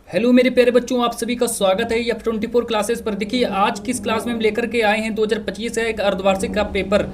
Hello मेरे प्यारे बच्चों, आप सभी का स्वागत है F24 क्लासेस पर। देखिए आज की इस क्लास में हम लेकर के आए हैं 2025 है एक अर्धवार्षिक का पेपर।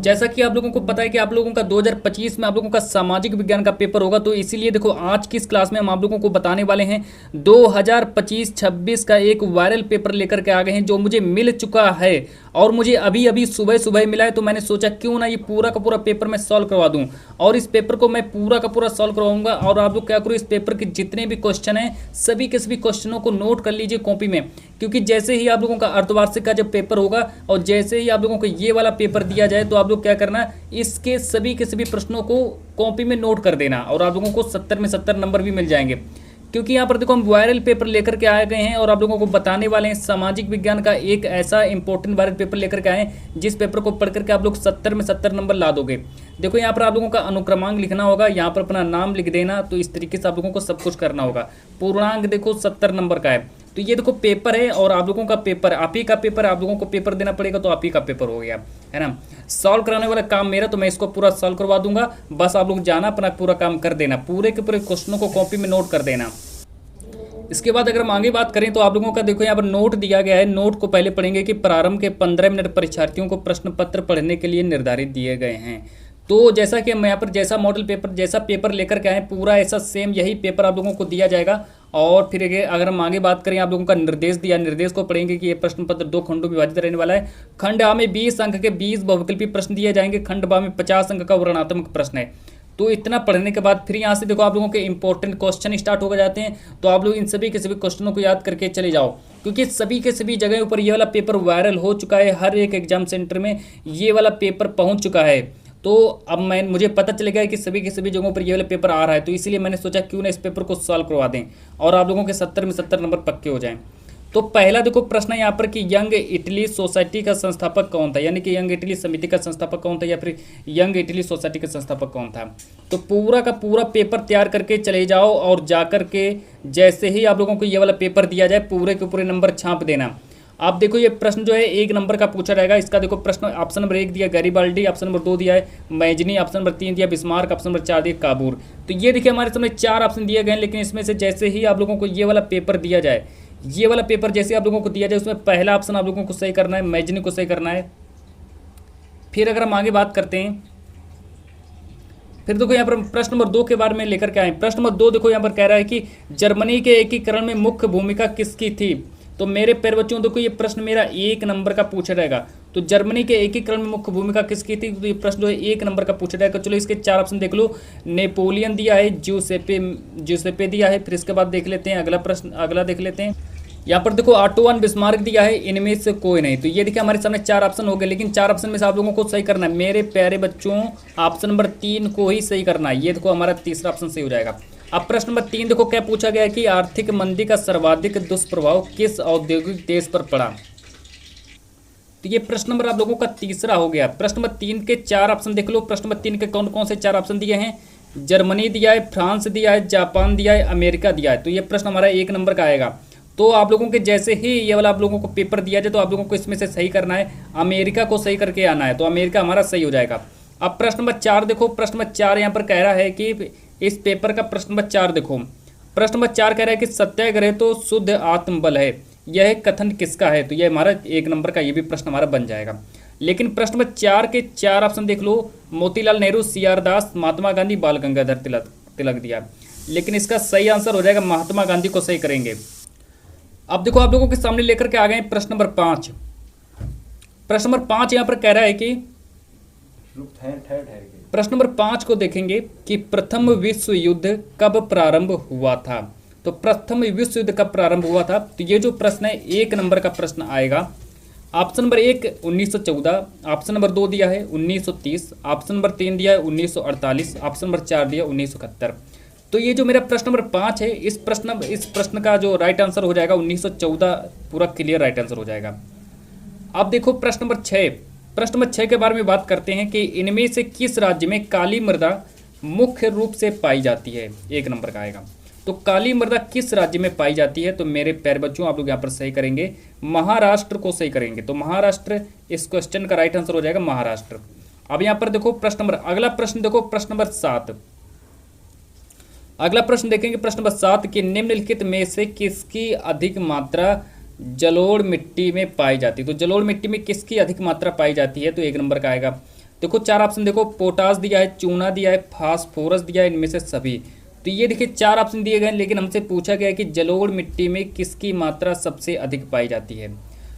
जैसा कि आप लोगों को पता है कि आप लोगों का 2025 में आप लोगों का सामाजिक विज्ञान का पेपर होगा, तो इसीलिए देखो आज की इस क्लास में हम आप लोगों को बताने वाले हैं 2025-26 का एक वायरल पेपर लेकर के आ गए हैं जो मुझे मिल चुका है और मुझे अभी अभी सुबह सुबह मिला है। तो मैंने सोचा क्यों ना ये पूरा का पूरा पेपर मैं सॉल्व करवा दूं और इस पेपर को मैं पूरा का पूरा सॉल्व करवाऊंगा। और आप लोग क्या करो, इस पेपर के जितने भी क्वेश्चन हैं सभी के सभी क्वेश्चनों को नोट कर लीजिए कॉपी में, क्योंकि जैसे ही आप लोगों का अर्धवार्षिक का जब पेपर होगा और जैसे ही आप लोगों को ये वाला पेपर दिया जाए तो आप लोग क्या करना, इसके सभी के सभी प्रश्नों को कॉपी में नोट कर देना और आप लोगों को 70 में 70 नंबर भी मिल जाएंगे। क्योंकि यहाँ पर देखो हम वायरल पेपर लेकर के आए गए हैं और आप लोगों को बताने वाले हैं सामाजिक विज्ञान का एक ऐसा इंपॉर्टेंट वायरल पेपर लेकर के आए हैं जिस पेपर को पढ़ करके आप लोग 70 में 70 नंबर ला दोगे। देखो यहाँ पर आप लोगों का अनुक्रमांक लिखना होगा, यहाँ पर अपना नाम लिख देना, तो इस तरीके से आप लोगों को सब कुछ करना होगा। पूर्णांक देखो 70 नंबर का है, तो ये देखो पेपर है और आप लोगों का पेपर आप ही का पेपर, आप लोगों को पेपर देना पड़ेगा, तो आप ही का पेपर हो गया है ना। सॉल्व कराने वाला काम मेरा, तो मैं इसको पूरा सॉल्व करवा दूंगा, बस आप लोग जाना अपना पूरा काम कर देना, पूरे के पूरे क्वेश्चनों को कॉपी में नोट कर देना। इसके बाद अगर हम आगे बात करें तो आप लोगों का देखो यहाँ पर नोट दिया गया है। नोट को पहले पढ़ेंगे कि प्रारंभ के 15 मिनट परीक्षार्थियों को प्रश्न पत्र पढ़ने के लिए निर्धारित दिए गए हैं। तो जैसा कि हम यहाँ पर जैसा मॉडल पेपर जैसा पेपर लेकर के आए पूरा ऐसा सेम यही पेपर आप लोगों को दिया जाएगा। और फिर अगर हम आगे बात करें, आप लोगों का निर्देश दिया, निर्देश को पढ़ेंगे कि ये प्रश्न पत्र 2 खंडों में विभाजित रहने वाला है। खंड आ में 20 अंक के 20 बहुविकल्पी प्रश्न दिए जाएंगे, खंड बा में 50 अंक का वर्णनात्मक प्रश्न है। तो इतना पढ़ने के बाद फिर यहाँ से देखो आप लोगों के इंपॉर्टेंट क्वेश्चन स्टार्ट हो जाते हैं, तो आप लोग इन सभी के सभी क्वेश्चनों को याद करके चले जाओ, क्योंकि सभी के सभी जगह पर ये वाला पेपर वायरल हो चुका है। हर एक एग्जाम सेंटर में ये वाला पेपर पहुंच चुका है। तो अब मुझे पता चल गया है कि सभी के सभी जगहों पर ये वाला पेपर आ रहा है, तो इसीलिए मैंने सोचा क्यों ना इस पेपर को सॉल्व करवा दें और आप लोगों के 70 में 70 नंबर पक्के हो जाएं। तो पहला देखो प्रश्न है यहाँ पर कि यंग इटली सोसाइटी का संस्थापक कौन था, यानी कि यंग इटली समिति का संस्थापक कौन था या फिर यंग इटली सोसाइटी का संस्थापक कौन था। तो पूरा का पूरा पेपर तैयार करके चले जाओ और जाकर के जैसे ही आप लोगों को ये वाला पेपर दिया जाए पूरे के पूरे नंबर छाप देना। आप देखो ये प्रश्न जो है 1 नंबर का पूछा रहेगा। इसका देखो प्रश्न ऑप्शन नंबर 1 दिया गैरीबाल्डी, ऑप्शन नंबर 2 दिया है मैजनी, ऑप्शन नंबर 3 दिया बिस्मार्क, ऑप्शन नंबर 4 दिया काबूर। तो ये देखिए हमारे सामने 4 ऑप्शन दिए गए, लेकिन इसमें से जैसे ही आप लोगों को ये वाला पेपर दिया जाए, ये वाला पेपर जैसे आप लोगों को दिया जाए उसमें पहला ऑप्शन आप लोगों को सही करना है, मैजनी को सही करना है। फिर अगर हम आगे बात करते हैं, फिर देखो यहाँ पर प्रश्न नंबर 2 के बारे में लेकर के आए। प्रश्न नंबर 2 देखो यहाँ पर कह रहा है कि जर्मनी के एकीकरण में मुख्य भूमिका किसकी थी। तो मेरे प्यारे बच्चों देखो ये प्रश्न मेरा 1 नंबर का पूछा रहेगा। तो जर्मनी के एकीकरण में मुख्य भूमिका किसकी थी, तो ये प्रश्न जो है 1 नंबर का पूछा जाएगा। चलो इसके 4 ऑप्शन देख लो। नेपोलियन दिया है, ज्यूसेपे दिया है। फिर इसके बाद देख लेते हैं अगला प्रश्न, अगला देख लेते हैं। यहाँ पर देखो ऑटो वन बिस्मार्क दिया है, इनमें से कोई नहीं। तो ये देखिए हमारे सामने 4 ऑप्शन हो गए, लेकिन 4 ऑप्शन में से आप लोगों को सही करना है मेरे प्यारे बच्चों, ऑप्शन नंबर 3 को ही सही करना है। ये देखो हमारा तीसरा ऑप्शन सही हो जाएगा। अब प्रश्न नंबर 3 देखो क्या पूछा गया है कि आर्थिक मंदी का सर्वाधिक दुष्प्रभाव किस औद्योगिक देश पर पड़ा। तो ये प्रश्न नंबर आप लोगों का तीसरा हो गया। प्रश्न नंबर 3 के 4 ऑप्शन देख लो। प्रश्न नंबर 3 के कौन कौन से 4 ऑप्शन दिए हैं, जर्मनी दिया है, फ्रांस दिया है, जापान दिया है, अमेरिका दिया है। तो ये प्रश्न हमारा 1 नंबर का आएगा। तो आप लोगों के जैसे ही ये वाला आप लोगों को पेपर दिया जाए तो आप लोगों को इसमें से सही करना है, अमेरिका को सही करके आना है, तो अमेरिका हमारा सही हो जाएगा। अब प्रश्न नंबर 4 देखो, प्रश्न नंबर 4 यहाँ पर कह रहा है कि इस पेपर का प्रश्न नंबर 4 देखो, प्रश्न नंबर 4 कह रहा है कि सत्याग्रह तो शुद्ध आत्मबल है, यह कथन किसका है। तो यह हमारा 1 नंबर का ये भी प्रश्न हमारा बन जाएगा। लेकिन प्रश्न नंबर 4 के 4 ऑप्शन देख लो, मोतीलाल नेहरू, CR दास, महात्मा गांधी, बाल गंगाधर तिलक दिया। लेकिन इसका सही आंसर हो जाएगा महात्मा गांधी को सही करेंगे। अब देखो आप लोगों के सामने लेकर के आ गए प्रश्न नंबर 5। प्रश्न नंबर 5 यहाँ पर कह रहा है कि प्रश्न नंबर 5 को देखेंगे कि प्रथम विश्व युद्ध कब प्रारंभ हुआ था। तो प्रथम विश्व युद्ध कब प्रारंभ हुआ था, तो ये जो प्रश्न है 1 नंबर का प्रश्न आएगा। ऑप्शन नंबर 1 1914, ऑप्शन नंबर 2 दिया है 1930, ऑप्शन नंबर 3 दिया है 1948, ऑप्शन नंबर 4 दिया 1971। तो ये जो मेरा प्रश्न नंबर 5 है, इस प्रश्न का जो राइट आंसर हो जाएगा 1914, पूरा क्लियर राइट आंसर हो जाएगा। अब देखो प्रश्न नंबर 6, प्रश्न नंबर 6 के बारे में बात करते हैं कि इनमें से किस राज्य में काली मृदा मुख्य रूप से पाई जाती है, 1 नंबर का आएगा। तो काली मृदा किस राज्य में पाई जाती है, तो मेरे प्यारे बच्चों आप लोग यहाँ पर सही करेंगे, महाराष्ट्र को सही करेंगे। तो महाराष्ट्र इस क्वेश्चन का राइट आंसर हो जाएगा, महाराष्ट्र। अब यहाँ पर देखो प्रश्न नंबर, अगला प्रश्न देखो प्रश्न नंबर 7। अगला प्रश्न देखेंगे प्रश्न नंबर 7 कि निम्नलिखित में से किसकी अधिक मात्रा जलोढ़ मिट्टी में पाई जाती है। तो जलोढ़ मिट्टी में किसकी अधिक मात्रा पाई जाती है, तो 1 नंबर का आएगा। देखो 4 ऑप्शन देखो, पोटास दिया है, चूना दिया है, फास्फोरस दिया है, इनमें से सभी। तो ये देखिए 4 ऑप्शन दिए गए हैं, लेकिन हमसे पूछा गया है कि जलोढ़ मिट्टी में किसकी मात्रा सबसे अधिक पाई जाती है।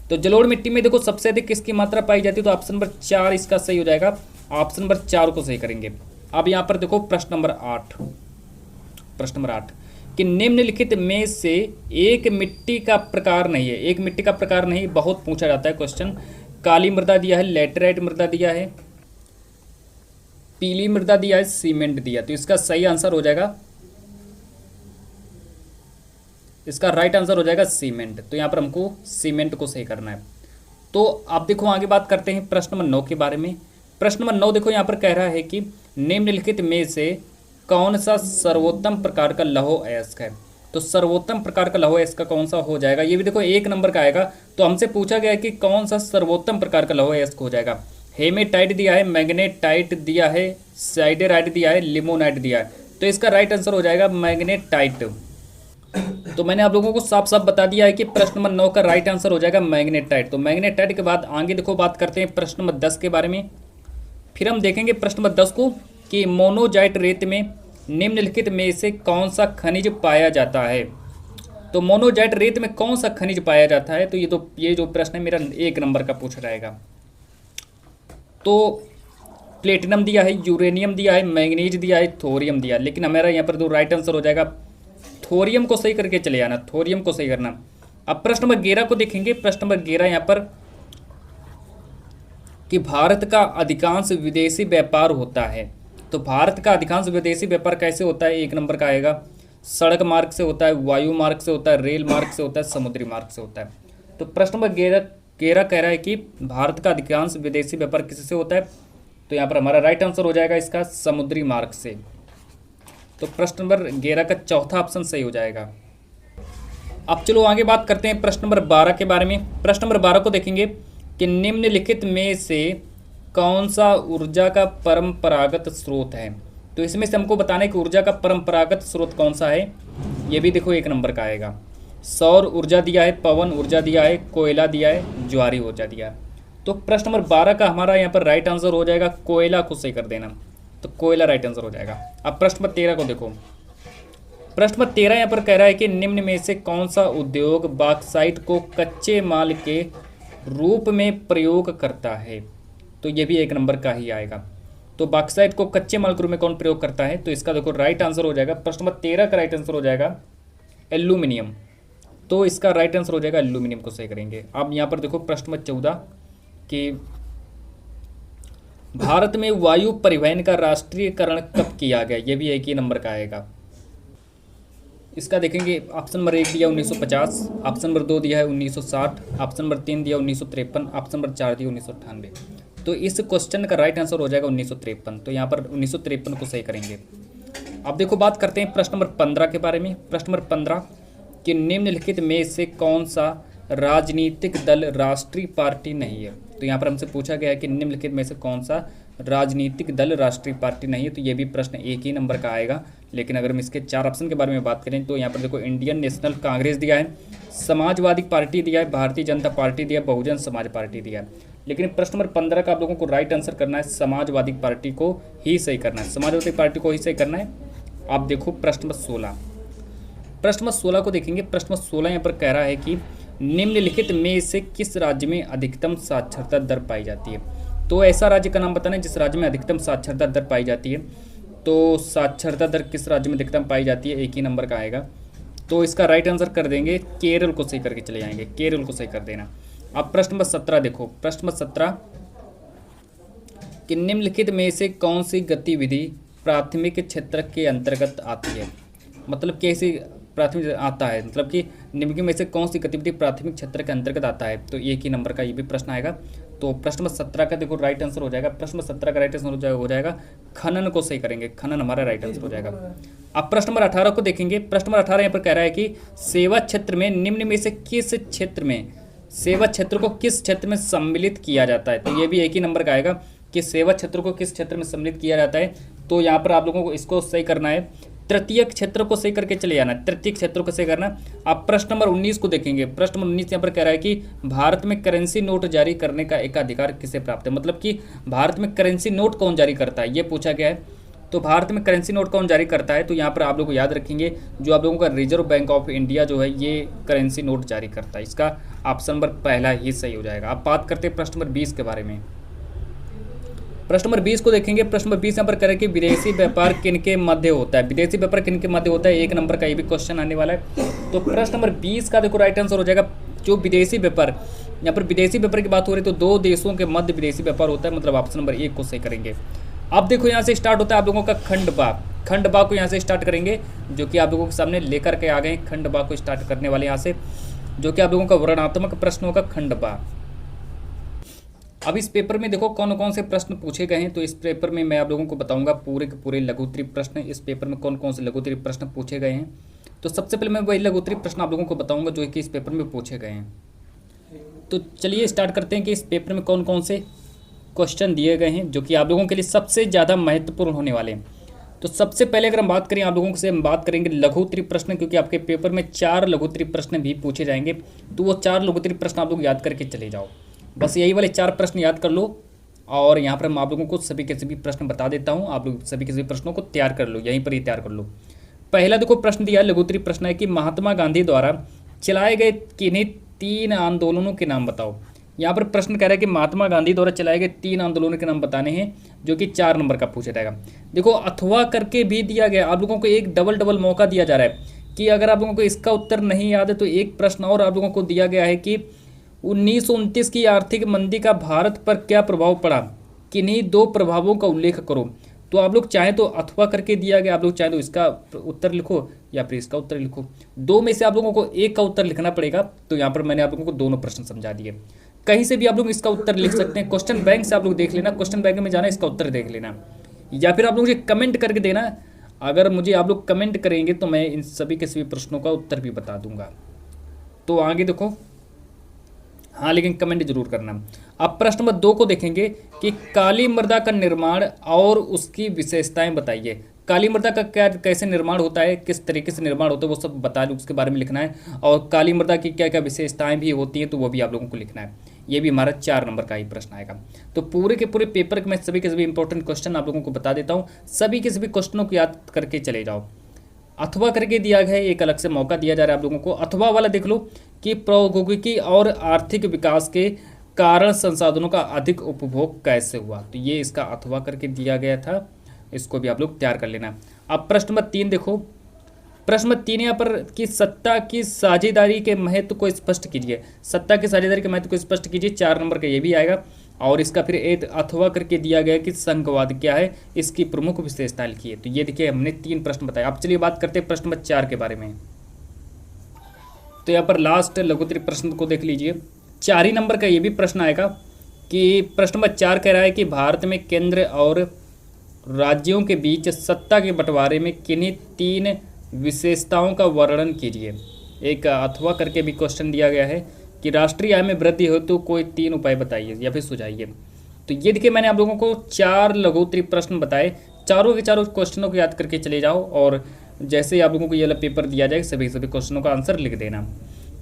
तो जलोढ़ मिट्टी में देखो सबसे अधिक किसकी मात्रा पाई जाती है, तो ऑप्शन नंबर 4 इसका सही हो जाएगा। ऑप्शन नंबर 4 को सही करेंगे। अब यहाँ पर देखो प्रश्न नंबर 8 कि निम्नलिखित में से एक मिट्टी का प्रकार नहीं है। एक मिट्टी का प्रकार नहीं, बहुत पूछा जाता है क्वेश्चन। काली मृदा दिया है, लैटेराइट मृदा दिया है, पीली मृदा दिया है, सीमेंट दिया। तो इसका सही आंसर हो जाएगा, इसका राइट आंसर हो जाएगा सीमेंट। तो यहाँ पर हमको सीमेंट को सही करना है। तो आप देखो आगे बात करते हैं प्रश्न नंबर 9 के बारे में। प्रश्न नंबर 9 देखो यहाँ पर कह रहा है कि निम्नलिखित में से कौन सा सर्वोत्तम प्रकार का लौह अयस्क है। तो सर्वोत्तम प्रकार का लौह अयस्क का कौन सा हो जाएगा, ये भी देखो 1 नंबर का आएगा। तो हमसे पूछा गया है कि कौन सा सर्वोत्तम प्रकार का लौह अयस्क हो जाएगा। हेमेटाइट दिया है, मैग्नेटाइट दिया है, साइडेराइट दिया है, लिमोनाइट दिया है। तो इसका राइट आंसर हो जाएगा मैग्नेटाइट। तो मैंने आप लोगों को साफ साफ बता दिया है कि प्रश्न नंबर 9 का राइट आंसर हो जाएगा मैग्नेटाइट। तो मैग्नेटाइट के बाद आगे देखो बात करते हैं प्रश्न नंबर 10 के बारे में। फिर हम देखेंगे प्रश्न नंबर 10 को कि मोनोजाइट रेत में निम्नलिखित में से कौन सा खनिज पाया जाता है। तो मोनोजाइट रेत में कौन सा खनिज पाया जाता है, तो ये जो प्रश्न है मेरा 1 नंबर का पूछ रहेगा। तो प्लेटिनम दिया है, यूरेनियम दिया है, मैग्नीज दिया है, थोरियम दिया। लेकिन हमारा यहाँ पर जो राइट आंसर हो जाएगा थोरियम को सही करके चले आना, थोरियम को सही करना। अब प्रश्न नंबर 11 को देखेंगे। प्रश्न नंबर 11 यहाँ पर कि भारत का अधिकांश विदेशी व्यापार होता है। तो भारत का अधिकांश विदेशी व्यापार कैसे होता है, 1 नंबर का आएगा। सड़क मार्ग से होता है, वायु मार्ग से होता है, रेल मार्ग से होता है, समुद्री मार्ग से होता है। तो प्रश्न नंबर 11 कह रहा है कि भारत का अधिकांश विदेशी व्यापार किससे होता है। तो यहाँ पर हमारा राइट आंसर हो जाएगा इसका समुद्री मार्ग से। तो प्रश्न नंबर 11 का चौथा ऑप्शन सही हो जाएगा। अब चलो आगे बात करते हैं प्रश्न नंबर 12 के बारे में। प्रश्न नंबर 12 को देखेंगे कि निम्नलिखित में से कौन सा ऊर्जा का परंपरागत स्रोत है। तो इसमें से हमको बताना है कि ऊर्जा का परंपरागत स्रोत कौन सा है। ये भी देखो 1 नंबर का आएगा। सौर ऊर्जा दिया है, पवन ऊर्जा दिया है, कोयला दिया है, ज्वारी ऊर्जा दिया है। तो प्रश्न नंबर 12 का हमारा यहाँ पर राइट आंसर हो जाएगा कोयला को सही कर देना। तो कोयला राइट आंसर हो जाएगा। अब प्रश्न नंबर 13 को देखो। प्रश्न नंबर 13 यहाँ पर कह रहा है कि निम्न में से कौन सा उद्योग बॉक्साइट को कच्चे माल के रूप में प्रयोग करता है। तो ये भी 1 नंबर का ही आएगा। तो बॉक्साइट को कच्चे माल के रूप में कौन प्रयोग करता है, तो इसका देखो राइट आंसर हो जाएगा। प्रश्न नंबर 13 का राइट आंसर हो जाएगा एल्यूमिनियम। तो इसका राइट आंसर हो जाएगा एल्यूमिनियम को सही करेंगे। अब यहाँ पर देखो प्रश्न नंबर 14 कि भारत में वायु परिवहन का राष्ट्रीयकरण कब किया गया। ये भी 1 ही नंबर का आएगा। इसका देखेंगे ऑप्शन नंबर 1 दिया 1950, ऑप्शन नंबर 2 दिया है 1960, ऑप्शन नंबर 3 दिया 1953, ऑप्शन नंबर 4 दिया 1998। तो इस क्वेश्चन का राइट आंसर हो जाएगा 1953। तो यहाँ पर 1953 को सही करेंगे। अब देखो बात करते हैं प्रश्न नंबर 15 के बारे में। प्रश्न नंबर 15 कि निम्नलिखित में से कौन सा राजनीतिक दल राष्ट्रीय पार्टी नहीं है। तो यहाँ पर हमसे पूछा गया है कि निम्नलिखित में से कौन सा राजनीतिक दल राष्ट्रीय पार्टी नहीं है। तो ये भी प्रश्न 1 ही नंबर का आएगा। लेकिन अगर हम इसके 4 ऑप्शन के बारे में बात करें तो यहाँ पर देखो इंडियन नेशनल कांग्रेस दिया है, समाजवादी पार्टी दिया है, भारतीय जनता पार्टी दिया है, बहुजन समाज पार्टी दिया है। लेकिन प्रश्न नंबर 15 का आप लोगों को राइट आंसर करना है समाजवादी पार्टी को ही सही करना है, समाजवादी पार्टी को ही सही करना है। आप देखो प्रश्न नंबर 16। प्रश्न नंबर 16 को देखेंगे। प्रश्न नंबर 16 यहाँ पर कह रहा है कि निम्नलिखित में से किस राज्य में अधिकतम साक्षरता दर पाई जाती है। तो ऐसा राज्य का नाम बताना है जिस राज्य में अधिकतम साक्षरता दर पाई जाती है। तो साक्षरता दर किस राज्य में अधिकतम पाई जाती है, 1 ही नंबर का आएगा। तो इसका राइट आंसर कर देंगे केरल को सही करके चले जाएंगे, केरल को सही कर देना। अब प्रश्न नंबर 17 देखो। प्रश्न नंबर 17 कि निम्नलिखित में से कौन सी गतिविधि प्राथमिक क्षेत्र के अंतर्गत आती है। मतलब कैसी प्राथमिक आता है, मतलब कि निम्नलिखित में से कौन सी गतिविधि प्राथमिक क्षेत्र के अंतर्गत आता है। तो 1 ही नंबर का ये भी प्रश्न आएगा। तो प्रश्न नंबर 17 का देखो राइट आंसर हो जाएगा। प्रश्न नंबर 17 का राइट आंसर हो जाएगा खनन को सही करेंगे, खनन हमारा राइट आंसर हो जाएगा। अब प्रश्न नंबर 18 को देखेंगे। प्रश्न नंबर 18 यहाँ पर कह रहा है कि सेवा क्षेत्र में निम्न में से किस क्षेत्र में, सेवा क्षेत्र को किस क्षेत्र में सम्मिलित किया जाता है। तो ये भी 1 ही नंबर का आएगा कि सेवा क्षेत्र को किस क्षेत्र में सम्मिलित किया जाता है। तो यहाँ पर आप लोगों को इसको सही करना है तृतीय क्षेत्र को सही करके चले जाना, तृतीय क्षेत्र को सही करना। आप प्रश्न नंबर 19 को देखेंगे। प्रश्न नंबर 19 यहाँ पर कह रहा है कि भारत में करेंसी नोट जारी करने का एकाधिकार किसे प्राप्त है, मतलब कि भारत में करेंसी नोट कौन जारी करता है, ये पूछा गया है। तो भारत में करेंसी नोट कौन जारी करता है, तो यहाँ पर आप लोग याद रखेंगे जो आप लोगों का रिजर्व बैंक ऑफ इंडिया जो है ये करेंसी नोट जारी करता है। इसका ऑप्शन नंबर पहला ही सही हो जाएगा। आप बात करते हैं प्रश्न नंबर 20 के बारे में। प्रश्न नंबर 20 को देखेंगे। प्रश्न नंबर 20 यहाँ पर करें कि विदेशी व्यापार किनके मध्य होता है, विदेशी व्यापार किनके मध्य होता है, 1 नंबर का ये भी क्वेश्चन आने वाला है। तो प्रश्न नंबर 20 का देखो राइट आंसर हो जाएगा जो विदेशी व्यापार, यहाँ पर विदेशी व्यापार की बात हो रही है तो 2 देशों के मध्य विदेशी व्यापार होता है, मतलब ऑप्शन नंबर 1 को सही करेंगे। अब देखो यहाँ से स्टार्ट होता है आप लोगों का खंड बा, खंड बा को यहाँ से स्टार्ट करेंगे जो कि आप लोगों के सामने लेकर के आ गए। खंड बा को स्टार्ट करने वाले यहाँ से, जो कि आप लोगों का वर्णनात्मक प्रश्न होगा खंड बा। अब इस पेपर में देखो कौन कौन से प्रश्न पूछे गए हैं, तो इस पेपर में मैं आप लोगों को बताऊंगा पूरे के पूरे लघुत्तरी प्रश्न इस पेपर में कौन कौन से लघुत्तरी प्रश्न पूछे गए हैं। तो सबसे पहले मैं वही लघुत्तरी प्रश्न आप लोगों को बताऊंगा जो कि इस पेपर में पूछे गए हैं। तो चलिए स्टार्ट करते हैं कि इस पेपर में कौन कौन से क्वेश्चन दिए गए हैं जो कि आप लोगों के लिए सबसे ज़्यादा महत्वपूर्ण होने वाले हैं। तो सबसे पहले अगर हम बात करें आप लोगों से, हम बात करेंगे लघुत्तरी प्रश्न, क्योंकि आपके पेपर में 4 लघुत्तरी प्रश्न भी पूछे जाएंगे। तो वो 4 लघुत्तरी प्रश्न आप लोग याद करके चले जाओ, बस यही वाले 4 प्रश्न याद कर लो। और यहाँ पर मैं आप लोगों को सभी के सभी प्रश्न बता देता हूँ, आप लोग सभी के सभी प्रश्नों को तैयार कर लो, यहीं पर ही तैयार कर लो। पहला देखो प्रश्न दिया है, लघुत्तरी प्रश्न है कि महात्मा गांधी द्वारा चलाए गए किन्हीं 3 आंदोलनों के नाम बताओ। यहाँ पर प्रश्न कह रहा है कि महात्मा गांधी द्वारा चलाए गए 3 आंदोलनों के नाम बताने हैं, जो कि 4 नंबर का पूछा जाएगा। देखो अथवा करके भी दिया गया, आप लोगों को एक डबल मौका दिया जा रहा है कि अगर आप लोगों को इसका उत्तर नहीं याद है तो एक प्रश्न और आप लोगों को दिया गया है कि 1929 की आर्थिक मंदी का भारत पर क्या प्रभाव पड़ा, किन्हीं 2 प्रभावों का उल्लेख करो। तो आप लोग चाहें तो अथवा करके दिया गया, आप लोग चाहें तो इसका उत्तर लिखो या फिर इसका उत्तर लिखो, 2 में से आप लोगों को एक का उत्तर लिखना पड़ेगा। तो यहाँ पर मैंने आप लोगों को दोनों प्रश्न समझा दिए। कहीं से भी आप लोग इसका उत्तर लिख सकते हैं, क्वेश्चन बैंक से आप लोग देख लेना, क्वेश्चन बैंक में जाना, इसका उत्तर देख लेना, या फिर आप लोग मुझे कमेंट करके देना। अगर मुझे आप लोग कमेंट करेंगे तो मैं इन सभी के सभी प्रश्नों का उत्तर भी बता दूंगा। तो आगे देखो, हाँ लेकिन कमेंट जरूर करना। अब प्रश्न नंबर 2 को देखेंगे कि काली मृदा का निर्माण और उसकी विशेषताएं बताइए। काली मृदा का क्या कैसे निर्माण होता है, किस तरीके से निर्माण होता है, वो सब बता उसके बारे में लिखना है। और काली मृदा की क्या क्या विशेषताएं भी होती हैं तो वो भी आप लोगों को लिखना है। ये भी हमारा 4 नंबर का ही प्रश्न आएगा। तो पूरे के पूरे पेपर के मैं सभी के सभी इंपॉर्टेंट क्वेश्चन आप लोगों को बता देता हूँ, सभी के सभी क्वेश्चनों को याद करके चले जाओ। अथवा करके दिया गया है, एक अलग से मौका दिया जा रहा है आप लोगों को। अथवा वाला देख लो कि प्रौद्योगिकी और आर्थिक विकास के कारण संसाधनों का अधिक उपभोग कैसे हुआ, तो ये इसका अथवा करके दिया गया था, इसको भी आप लोग तैयार कर लेना। अब प्रश्न नंबर 3 देखो, प्रश्न नंबर 3 यहाँ पर कि सत्ता की साझेदारी के महत्व को स्पष्ट कीजिए। सत्ता की साझेदारी के महत्व को स्पष्ट कीजिए, 4 नंबर का ये भी आएगा। और इसका फिर एक अथवा करके दिया गया कि संघवाद क्या है, इसकी प्रमुख विशेषता लिखिए। तो ये देखिए हमने 3 प्रश्न बताए। अब चलिए बात करते हैं प्रश्न नंबर 4 के बारे में। तो यहाँ पर लास्ट लघुत्तरी प्रश्न को देख लीजिए, 4 ही नंबर का ये भी प्रश्न आएगा कि प्रश्न नंबर 4 कह रहा है कि भारत में केंद्र और राज्यों के बीच सत्ता के बंटवारे में किन्हीं 3 विशेषताओं का वर्णन कीजिए। एक अथवा करके भी क्वेश्चन दिया गया है कि राष्ट्रीय आय में वृद्धि हो तो कोई 3 उपाय बताइए या फिर सुझाइए। तो ये देखिए मैंने आप लोगों को 4 लघुत्तरी प्रश्न बताए, चारों के चारों क्वेश्चनों को याद करके चले जाओ और जैसे ही आप लोगों को ये वाला पेपर दिया जाए सभी सभी क्वेश्चनों का आंसर लिख देना।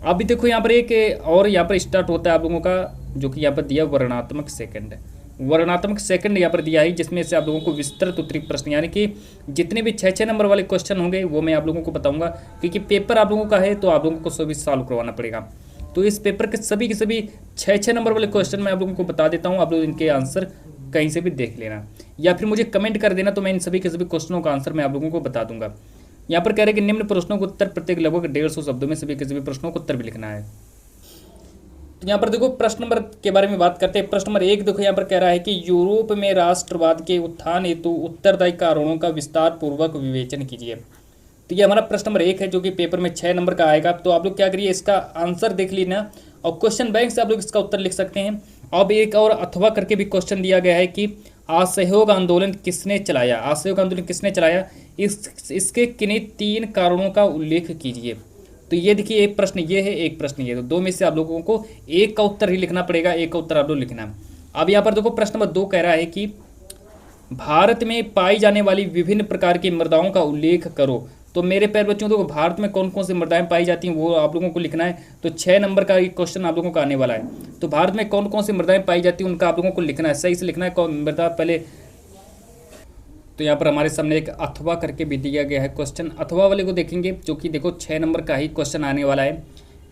अभी देखो यहाँ पर एक और यहाँ पर स्टार्ट होता है आप लोगों का, जो कि यहाँ पर दिया वर्णनात्मक सेकंड। वर्णनात्मक सेकंड यहाँ पर दिया है, जिसमें से आप लोगों को विस्तृत उत्तरी प्रश्न यानी कि जितने भी 6 नंबर वाले क्वेश्चन होंगे वो मैं आप लोगों को बताऊंगा, क्योंकि पेपर आप लोगों का है तो आप लोगों को सभी सॉल्व करवाना पड़ेगा। तो इस पेपर के सभी 6 नंबर वाले क्वेश्चन मैं आप लोगों को बता देता हूँ, आप लोग इनके आंसर कहीं से भी देख लेना या फिर मुझे कमेंट कर देना, तो मैं इन सभी के सभी क्वेश्चनों का आंसर मैं आप लोगों को बता दूंगा। यहाँ पर कह रहे हैं कि निम्न प्रश्नों को उत्तर प्रत्येक लगभग 150 शब्दों में सभी के सभी प्रश्नों को उत्तर भी लिखना है। तो यहाँ पर देखो प्रश्न नंबर के बारे में बात करते हैं। प्रश्न नंबर 1 देखो यहाँ पर कह रहा है कि यूरोप में राष्ट्रवाद के उत्थान हेतु उत्तरदायी कारणों का विस्तार पूर्वक विवेचन कीजिए। तो ये हमारा प्रश्न नंबर 1 है जो कि पेपर में 6 नंबर का आएगा। तो आप लोग क्या करिए, इसका आंसर देख लेना और क्वेश्चन बैंक से आप लोग इसका उत्तर लिख सकते हैं। अब एक और अथवा करके भी क्वेश्चन दिया गया है कि असहयोग आंदोलन किसने चलाया, असहयोग आंदोलन किसने चलाया, इसके किन्हीं 3 कारणों का उल्लेख कीजिए। तो ये देखिए एक प्रश्न ये है, एक प्रश्न ये, तो 2 में से आप लोगों को एक का उत्तर ही लिखना पड़ेगा, एक का उत्तर आप लोग लिखना। अब यहाँ पर देखो प्रश्न नंबर 2 कह रहा है कि भारत में पाई जाने वाली विभिन्न प्रकार की मृदाओं का उल्लेख करो। तो मेरे प्यारे बच्चों, तो भारत में कौन कौन सी मृदाएं पाई जाती हैं वो आप लोगों को लिखना है। तो 6 नंबर का एक क्वेश्चन आप लोगों का आने वाला है। तो भारत में कौन कौन सी मृदाएं पाई जाती हैं उनका आप लोगों को लिखना है, सही से लिखना है। कौन मृदा पहले, तो यहाँ पर हमारे सामने एक अथवा करके भी दिया गया है क्वेश्चन। अथवा वाले को देखेंगे, जो कि देखो 6 नंबर का ही क्वेश्चन आने वाला है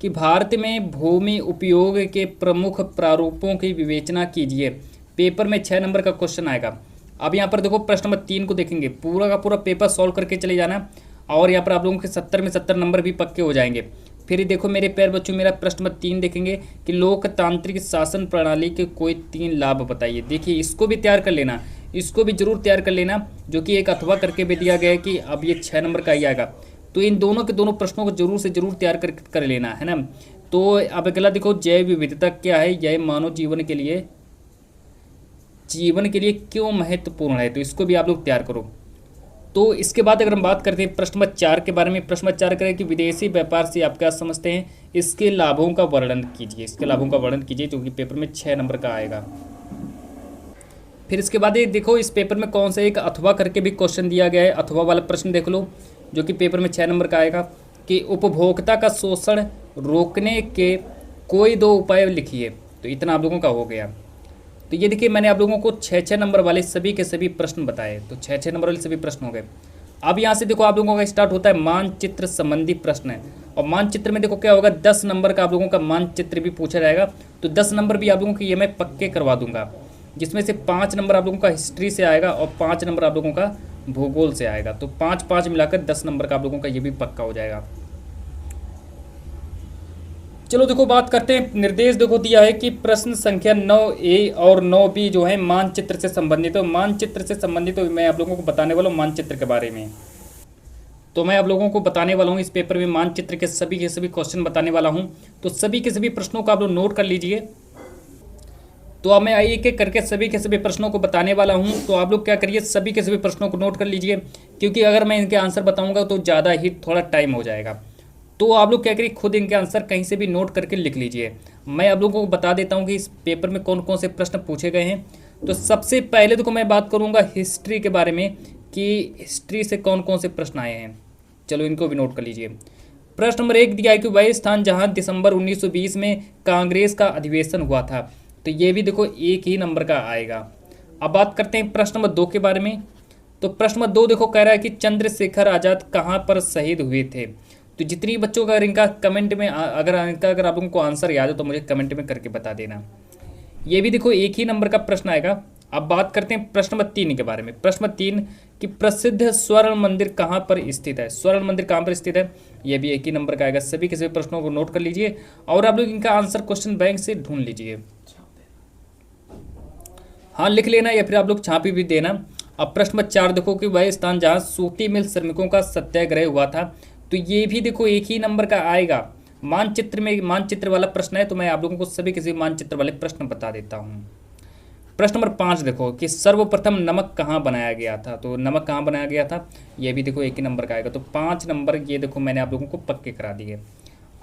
कि भारत में भूमि उपयोग के प्रमुख प्रारूपों की विवेचना कीजिए। पेपर में 6 नंबर का क्वेश्चन आएगा। अब यहाँ पर देखो प्रश्न नंबर 3 को देखेंगे, पूरा का पूरा पेपर सॉल्व करके चले जाना और यहाँ पर आप लोगों के 70 में 70 नंबर भी पक्के हो जाएंगे। फिर देखो मेरे प्यारे बच्चों, मेरा प्रश्न नंबर 3 देखेंगे कि लोकतांत्रिक शासन प्रणाली के कोई 3 लाभ बताइए। देखिए इसको भी तैयार कर लेना, इसको भी जरूर तैयार कर लेना, जो कि एक अथवा करके भी दिया गया है कि अब ये 6 नंबर का ही आएगा। तो इन दोनों के दोनों प्रश्नों को जरूर से जरूर तैयार कर लेना है ना। तो अब अगला देखो, जैव विविधता क्या है, यह मानव जीवन के लिए क्यों महत्वपूर्ण है, तो इसको भी आप लोग तैयार करो। तो इसके बाद अगर हम बात करते हैं प्रश्न नंबर 4 के बारे में, प्रश्न नंबर 4 करें कि विदेशी व्यापार से आप क्या समझते हैं, इसके लाभों का वर्णन कीजिए। इसके लाभों का वर्णन कीजिए, जो कि पेपर में 6 नंबर का आएगा। फिर इसके बाद ये देखो, इस पेपर में कौन सा एक अथवा करके भी क्वेश्चन दिया गया है। अथवा वाला प्रश्न देख लो, जो कि पेपर में 6 नंबर का आएगा कि उपभोक्ता का शोषण रोकने के कोई 2 उपाय लिखिए। तो इतना आप लोगों का हो गया। तो ये देखिए मैंने आप लोगों को 6-6 नंबर वाले सभी के सभी प्रश्न बताए। तो 6-6 नंबर वाले सभी प्रश्न हो गए। अब यहाँ से देखो आप लोगों का स्टार्ट होता है मानचित्र संबंधी प्रश्न है। और मानचित्र में देखो क्या होगा, 10 नंबर का आप लोगों का मानचित्र भी पूछा जाएगा। तो 10 नंबर भी आप लोगों के ये मैं पक्के करवा दूंगा, जिसमें से 5 नंबर आप लोगों का हिस्ट्री से आएगा और 5 नंबर आप लोगों का भूगोल से आएगा। तो 5-5 मिलाकर 10 नंबर का आप लोगों का ये भी पक्का हो जाएगा। चलो देखो बात करते हैं, निर्देश देखो दिया है कि प्रश्न संख्या 9A और 9B जो है मानचित्र से संबंधित है। मानचित्र से संबंधित तो मैं आप लोगों को बताने वाला हूँ मानचित्र के बारे में। तो मैं आप लोगों को बताने वाला हूँ इस पेपर में मानचित्र के सभी क्वेश्चन बताने वाला हूँ। तो सभी के सभी प्रश्नों को आप लोग नोट कर लीजिए। तो अब मैं एक एक करके सभी के सभी प्रश्नों को बताने वाला हूँ। तो आप लोग क्या करिए, सभी के सभी प्रश्नों को नोट कर लीजिए, क्योंकि अगर मैं इनके आंसर बताऊँगा तो ज़्यादा ही थोड़ा टाइम हो जाएगा। तो आप लोग क्या करिए, खुद इनके आंसर कहीं से भी नोट करके लिख लीजिए। मैं आप लोगों को बता देता हूँ कि इस पेपर में कौन कौन से प्रश्न पूछे गए हैं। तो सबसे पहले देखो मैं बात करूँगा हिस्ट्री के बारे में कि हिस्ट्री से कौन कौन से प्रश्न आए हैं। चलो इनको भी नोट कर लीजिए। प्रश्न नंबर 1 दिया है कि वह स्थान जहाँ दिसंबर 1920 में कांग्रेस का अधिवेशन हुआ था। तो ये भी देखो 1 ही नंबर का आएगा। अब बात करते हैं प्रश्न नंबर 2 के बारे में। तो प्रश्न नंबर 2 देखो कह रहा है कि चंद्रशेखर आज़ाद कहाँ पर शहीद हुए थे। तो जितनी बच्चों का इनका कमेंट में अगर आप लोगों को आंसर याद हो तो मुझे कमेंट में करके बता देना। ये भी देखो 1 ही नंबर का प्रश्न आएगा। अब बात करते हैं प्रश्न नंबर 3 के बारे में। प्रश्न नंबर 3 कि प्रसिद्ध स्वर्ण मंदिर कहाँ पर स्थित है। स्वर्ण मंदिर कहाँ पर स्थित है, ये भी 1 ही नंबर का आएगा। सभी के सभी प्रश्नों को नोट कर लीजिए और आप लोग इनका आंसर क्वेश्चन बैंक से ढूंढ लीजिए। हाँ लिख लेना या फिर आप लोग छापी भी देना। अब प्रश्न नंबर 4 देखो कि वह स्थान जहाँ सूती मिल श्रमिकों का सत्याग्रह हुआ था। तो ये भी देखो 1 ही नंबर का आएगा। मानचित्र में मानचित्र वाला प्रश्न है, तो मैं आप लोगों को सभी किसी मानचित्र वाले प्रश्न बता देता हूँ। प्रश्न नंबर 5 देखो कि सर्वप्रथम नमक कहाँ बनाया गया था। तो नमक कहाँ बनाया गया था, ये भी देखो 1 ही नंबर का आएगा। तो 5 नंबर ये देखो मैंने आप लोगों को पक्के करा दिए।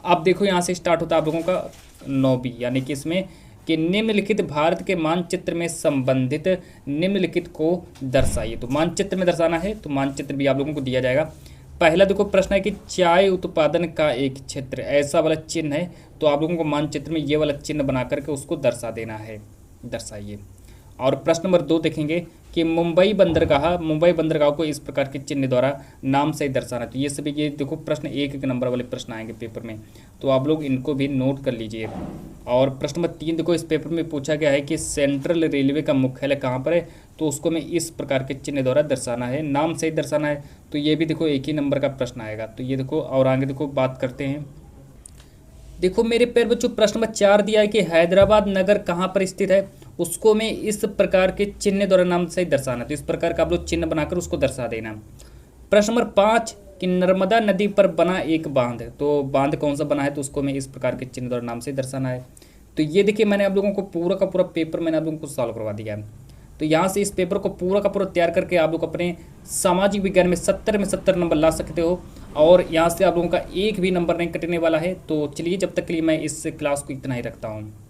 अब देखो यहाँ से स्टार्ट होता है आप लोगों का 9B, यानी कि इसमें कि निम्नलिखित भारत के मानचित्र में संबंधित निम्नलिखित को दर्शाइए। तो मानचित्र में दर्शाना है, तो मानचित्र भी आप लोगों को दिया जाएगा। पहला देखो प्रश्न है कि चाय उत्पादन का एक क्षेत्र, ऐसा वाला चिन्ह है। तो आप लोगों को मानचित्र में ये वाला चिन्ह बना करके उसको दर्शा देना है, दर्शाइए। और प्रश्न नंबर 2 देखेंगे कि मुंबई बंदरगाह को इस प्रकार के चिन्ह द्वारा नाम से दर्शाना। तो ये सभी ये देखो प्रश्न 1 नंबर वाले प्रश्न आएंगे पेपर में, तो आप लोग इनको भी नोट कर लीजिए। और प्रश्न नंबर 3 देखो इस पेपर में पूछा गया है कि सेंट्रल रेलवे का मुख्यालय कहाँ पर है। तो उसको मैं इस प्रकार के चिन्ह द्वारा दर्शाना है, नाम से ही दर्शाना है। तो ये भी देखो 1 ही नंबर का प्रश्न आएगा। तो ये देखो और आगे देखो बात करते हैं। देखो मेरे प्यारे बच्चों प्रश्न नंबर 4 दिया है कि हैदराबाद नगर कहाँ पर स्थित है। उसको मैं इस प्रकार के चिन्ह द्वारा नाम से ही दर्शाना। तो इस प्रकार का आप लोग चिन्ह बनाकर उसको दर्शा देना। प्रश्न नंबर 5 कि नर्मदा नदी पर बना एक बांध, तो बांध कौन सा बना है, तो उसको मैं इस प्रकार के चिन्ह द्वारा नाम से दर्शाना है। तो ये देखिए मैंने आप लोगों को पूरा का पूरा पेपर मैंने आप लोगों को सॉल्व करवा दिया है। तो यहाँ से इस पेपर को पूरा का पूरा तैयार करके आप लोग अपने सामाजिक विज्ञान में 70 में 70 नंबर ला सकते हो। और यहाँ से आप लोगों का एक भी नंबर नहीं कटने वाला है। तो चलिए जब तक के लिए मैं इस क्लास को इतना ही रखता हूँ।